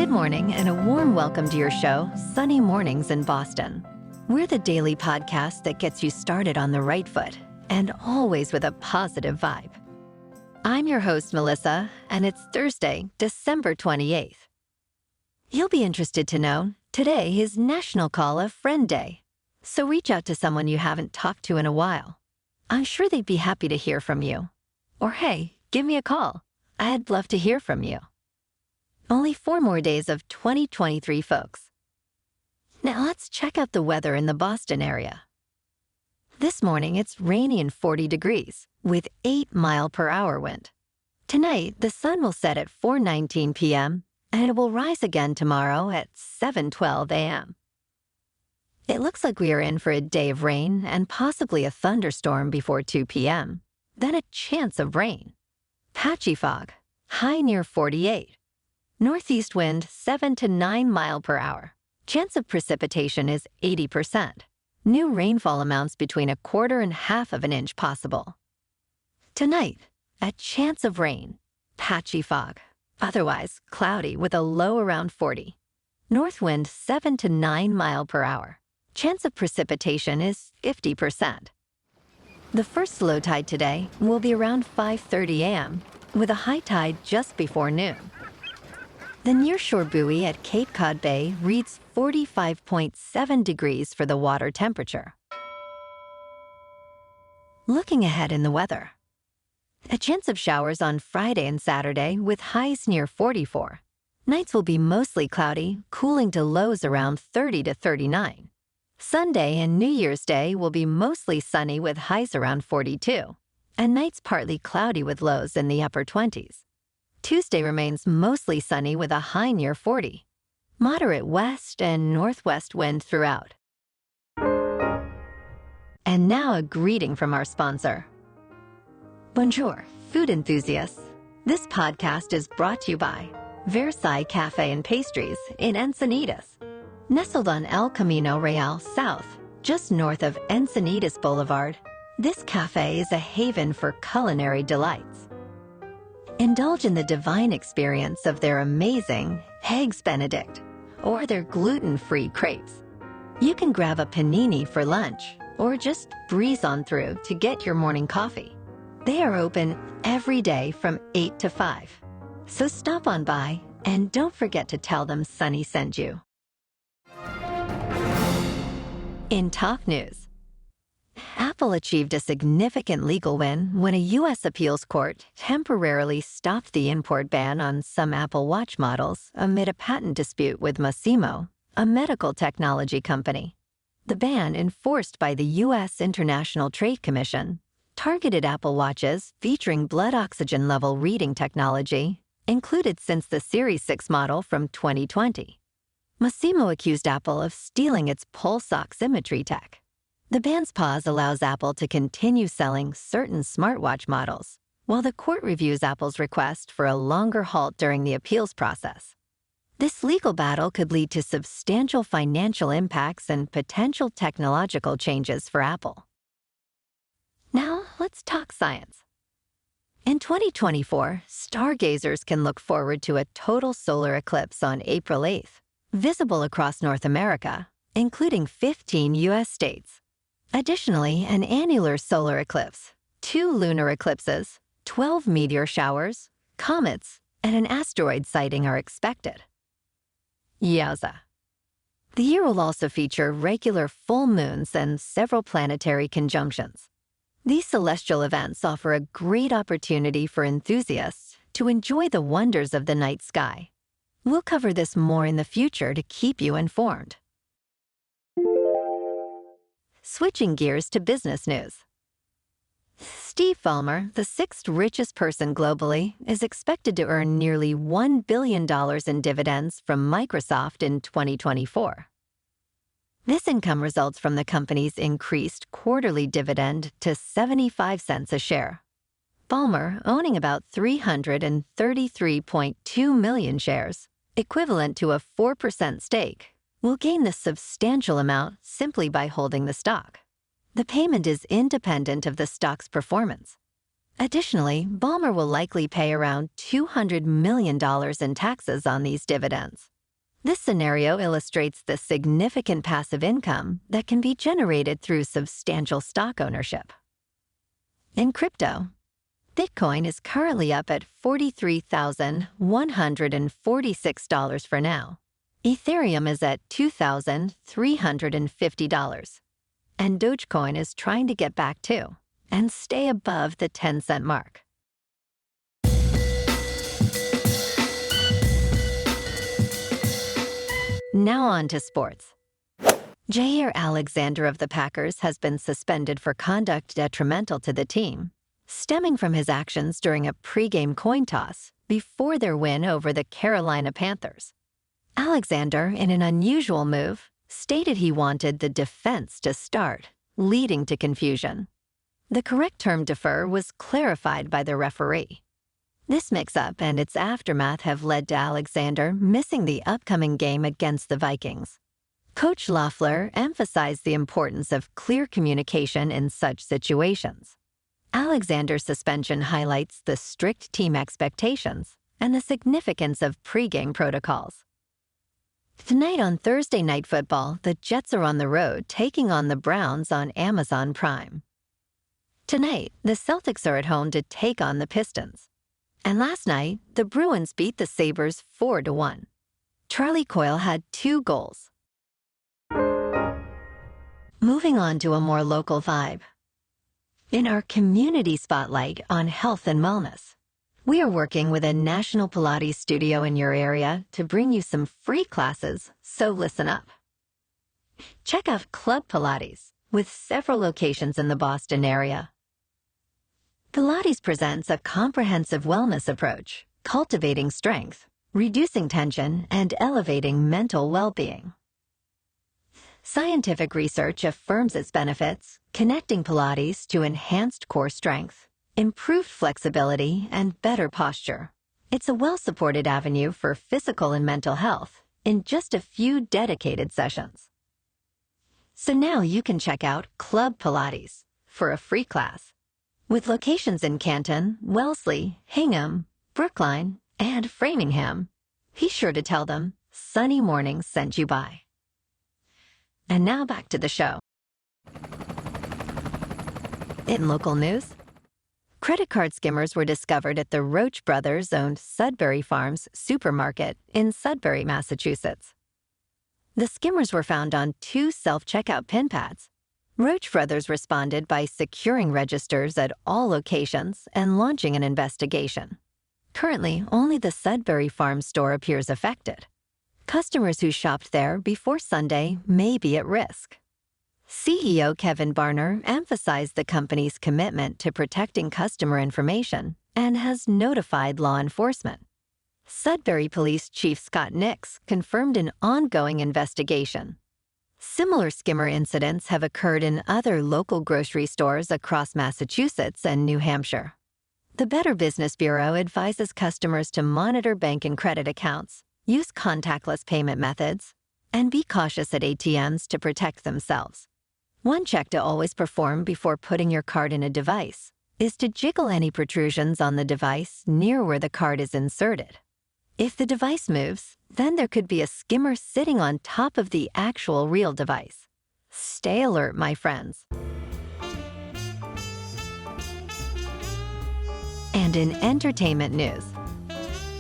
Good morning and a warm welcome to your show, Sunny Mornings in Boston. We're the daily podcast that gets you started on the right foot and always with a positive vibe. I'm your host, Melissa, and it's Thursday, December 28th. You'll be interested to know today is National Call a Friend Day, so reach out to someone you haven't talked to in a while. I'm sure they'd be happy to hear from you. Or hey, give me a call. I'd love to hear from you. Only 4 more days of 2023, folks. Now let's check out the weather in the Boston area. This morning, it's rainy and 40 degrees with 8-mile-per-hour wind. Tonight, the sun will set at 4:19 p.m. and it will rise again tomorrow at 7:12 a.m. It looks like we are in for a day of rain and possibly a thunderstorm before 2 p.m. Then a chance of rain. Patchy fog, high near 48. Northeast wind 7 to 9 mile per hour. Chance of precipitation is 80%. New rainfall amounts between 1/4 and 1/2 of an inch possible. Tonight, a chance of rain. Patchy fog. Otherwise, cloudy with a low around 40. North wind 7 to 9 mile per hour. Chance of precipitation is 50%. The first low tide today will be around 5:30 a.m. with a high tide just before noon. The nearshore buoy at Cape Cod Bay reads 45.7 degrees for the water temperature. Looking ahead in the weather. A chance of showers on Friday and Saturday with highs near 44. Nights will be mostly cloudy, cooling to lows around 30 to 39. Sunday and New Year's Day will be mostly sunny with highs around 42, and nights partly cloudy with lows in the upper 20s. Tuesday remains mostly sunny with a high near 40. Moderate west and northwest wind throughout. And now a greeting from our sponsor. Bonjour, food enthusiasts. This podcast is brought to you by Versailles Cafe and Pastries in Encinitas. Nestled on El Camino Real South, just north of Encinitas Boulevard, this cafe is a haven for culinary delights. Indulge in the divine experience of their amazing Eggs Benedict or their gluten-free crepes. You can grab a panini for lunch or just breeze on through to get your morning coffee. They are open every day from 8 to 5. So stop on by and don't forget to tell them Sunny sent you. In top news, Apple achieved a significant legal win when a U.S. appeals court temporarily stopped the import ban on some Apple Watch models amid a patent dispute with Masimo, a medical technology company. The ban, enforced by the U.S. International Trade Commission, targeted Apple Watches featuring blood oxygen level reading technology included since the Series 6 model from 2020. Masimo accused Apple of stealing its pulse oximetry tech. The ban's pause allows Apple to continue selling certain smartwatch models, while the court reviews Apple's request for a longer halt during the appeals process. This legal battle could lead to substantial financial impacts and potential technological changes for Apple. Now, let's talk science. In 2024, stargazers can look forward to a total solar eclipse on April 8th, visible across North America, including 15 U.S. states. Additionally, an annular solar eclipse, 2 lunar eclipses, 12 meteor showers, comets, and an asteroid sighting are expected. Yowza. The year will also feature regular full moons and several planetary conjunctions. These celestial events offer a great opportunity for enthusiasts to enjoy the wonders of the night sky. We'll cover this more in the future to keep you informed. Switching gears to business news. Steve Ballmer, the 6th richest person globally, is expected to earn nearly $1 billion in dividends from Microsoft in 2024. This income results from the company's increased quarterly dividend to 75 cents a share. Ballmer, owning about 333.2 million shares, equivalent to a 4% stake, will gain this substantial amount simply by holding the stock. The payment is independent of the stock's performance. Additionally, Ballmer will likely pay around $200 million in taxes on these dividends. This scenario illustrates the significant passive income that can be generated through substantial stock ownership. In crypto, Bitcoin is currently up at $43,146 for now. Ethereum is at $2,350. And Dogecoin is trying to get back too and stay above the 10-cent mark. Now on to sports. Jaire Alexander of the Packers has been suspended for conduct detrimental to the team, stemming from his actions during a pregame coin toss before their win over the Carolina Panthers. Alexander, in an unusual move, stated he wanted the defense to start, leading to confusion. The correct term defer was clarified by the referee. This mix-up and its aftermath have led to Alexander missing the upcoming game against the Vikings. Coach Loeffler emphasized the importance of clear communication in such situations. Alexander's suspension highlights the strict team expectations and the significance of pregame protocols. Tonight on Thursday Night Football, the Jets are on the road taking on the Browns on Amazon Prime. Tonight, the Celtics are at home to take on the Pistons. And last night, the Bruins beat the Sabres 4-1. Charlie Coyle had 2 goals. Moving on to a more local vibe. In our community spotlight on health and wellness, we are working with a national Pilates studio in your area to bring you some free classes, so listen up. Check out Club Pilates, with several locations in the Boston area. Pilates presents a comprehensive wellness approach, cultivating strength, reducing tension, and elevating mental well-being. Scientific research affirms its benefits, connecting Pilates to enhanced core strength, improved flexibility, and better posture. It's a well-supported avenue for physical and mental health in just a few dedicated sessions. So now you can check out Club Pilates for a free class. With locations in Canton, Wellesley, Hingham, Brookline, and Framingham, be sure to tell them Sunny Mornings sent you by. And now back to the show. In local news, credit card skimmers were discovered at the Roach Brothers-owned Sudbury Farms supermarket in Sudbury, Massachusetts. The skimmers were found on 2 self-checkout pin pads. Roach Brothers responded by securing registers at all locations and launching an investigation. Currently, only the Sudbury Farm store appears affected. Customers who shopped there before Sunday may be at risk. CEO Kevin Barner emphasized the company's commitment to protecting customer information and has notified law enforcement. Sudbury Police Chief Scott Nix confirmed an ongoing investigation. Similar skimmer incidents have occurred in other local grocery stores across Massachusetts and New Hampshire. The Better Business Bureau advises customers to monitor bank and credit accounts, use contactless payment methods, and be cautious at ATMs to protect themselves. One check to always perform before putting your card in a device is to jiggle any protrusions on the device near where the card is inserted. If the device moves, then there could be a skimmer sitting on top of the actual real device. Stay alert, my friends. And in entertainment news,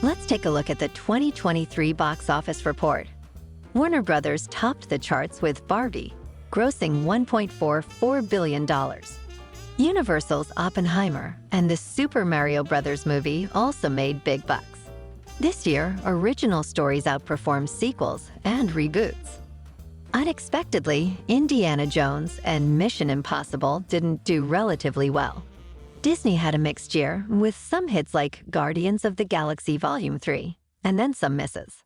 let's take a look at the 2023 box office report. Warner Brothers topped the charts with Barbie, grossing $1.44 billion. Universal's Oppenheimer and the Super Mario Bros. Movie also made big bucks. This year, original stories outperformed sequels and reboots. Unexpectedly, Indiana Jones and Mission Impossible didn't do relatively well. Disney had a mixed year, with some hits like Guardians of the Galaxy Volume 3, and then some misses.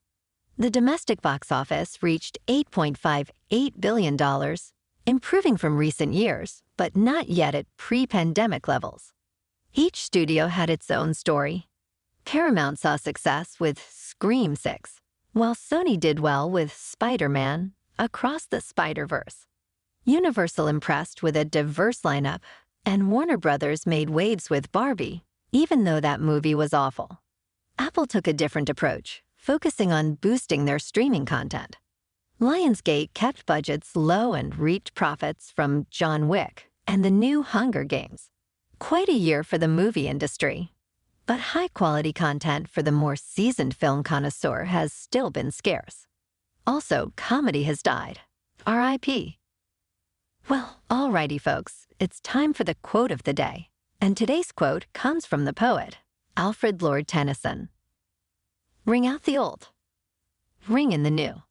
The domestic box office reached $8.58 billion, improving from recent years, but not yet at pre-pandemic levels. Each studio had its own story. Paramount saw success with Scream 6, while Sony did well with Spider-Man, Across the Spider-Verse. Universal impressed with a diverse lineup, And Warner Brothers made waves with Barbie, even though that movie was awful. Apple took a different approach, focusing on boosting their streaming content. Lionsgate kept budgets low and reaped profits from John Wick and the new Hunger Games. Quite a year for the movie industry. But high-quality content for the more seasoned film connoisseur has still been scarce. Also, comedy has died. R.I.P. Well, alrighty, folks, it's time for the quote of the day. And today's quote comes from the poet, Alfred Lord Tennyson. Ring out the old. Ring in the new.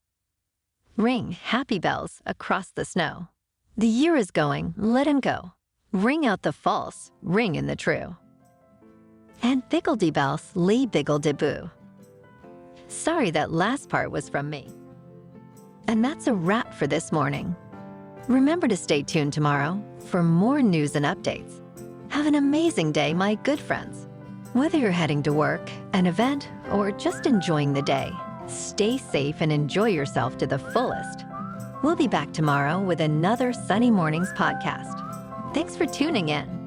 Ring happy bells across the snow. The year is going, let him go. Ring out the false, ring in the true. And biggledy-bells lee biggle-de-boo. Sorry that last part was from me. And that's a wrap for this morning. Remember to stay tuned tomorrow for more news and updates. Have an amazing day, my good friends. Whether you're heading to work, an event, or just enjoying the day, stay safe and enjoy yourself to the fullest. We'll be back tomorrow with another Sunny Mornings podcast. Thanks for tuning in.